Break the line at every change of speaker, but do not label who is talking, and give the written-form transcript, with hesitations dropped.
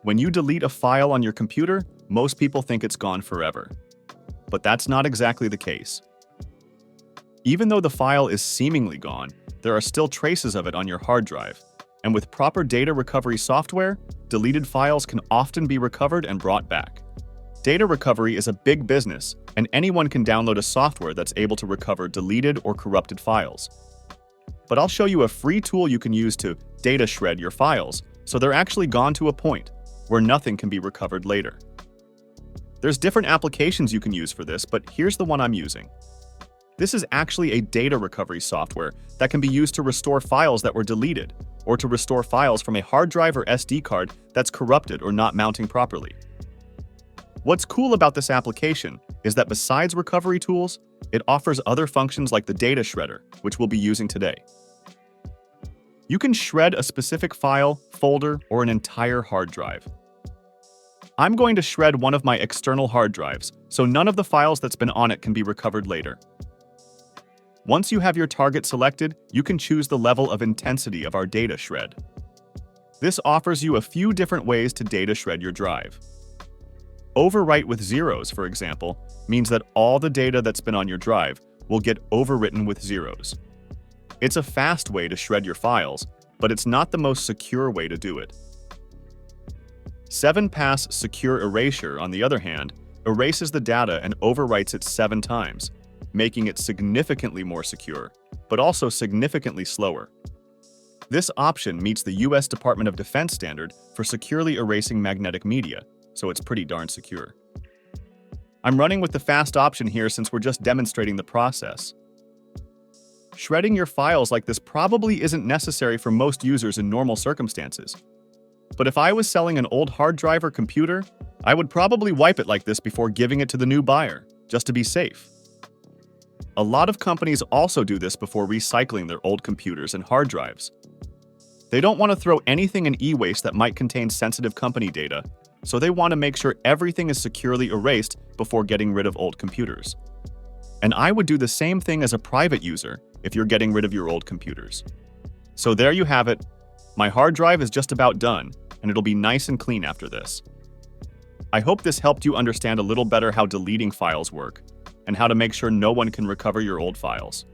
When you delete a file on your computer, most people think it's gone forever. But that's not exactly the case. Even though the file is seemingly gone, there are still traces of it on your hard drive. And with proper data recovery software, deleted files can often be recovered and brought back. Data recovery is a big business, and anyone can download a software that's able to recover deleted or corrupted files. But I'll show you a free tool you can use to data shred your files, so they're actually gone to a point where nothing can be recovered later. There's different applications you can use for this, but here's the one I'm using. This is actually a data recovery software that can be used to restore files that were deleted, or to restore files from a hard drive or SD card that's corrupted or not mounting properly. What's cool about this application is that besides recovery tools, it offers other functions like the data shredder, which we'll be using today. You can shred a specific file, folder, or an entire hard drive. I'm going to shred one of my external hard drives, so none of the files that's been on it can be recovered later. Once you have your target selected, you can choose the level of intensity of our data shred. This offers you a few different ways to data shred your drive. Overwrite with zeros, for example, means that all the data that's been on your drive will get overwritten with zeros. It's a fast way to shred your files, but it's not the most secure way to do it. 7-pass secure erasure, on the other hand, erases the data and overwrites it 7 times, making it significantly more secure, but also significantly slower. This option meets the US Department of Defense standard for securely erasing magnetic media, so it's pretty darn secure. I'm running with the fast option here since we're just demonstrating the process. Shredding your files like this probably isn't necessary for most users in normal circumstances. But if I was selling an old hard drive or computer, I would probably wipe it like this before giving it to the new buyer, just to be safe. A lot of companies also do this before recycling their old computers and hard drives. They don't want to throw anything in e-waste that might contain sensitive company data, so they want to make sure everything is securely erased before getting rid of old computers. And I would do the same thing as a private user if you're getting rid of your old computers. So there you have it. My hard drive is just about done, and it'll be nice and clean after this. I hope this helped you understand a little better how deleting files work, and how to make sure no one can recover your old files.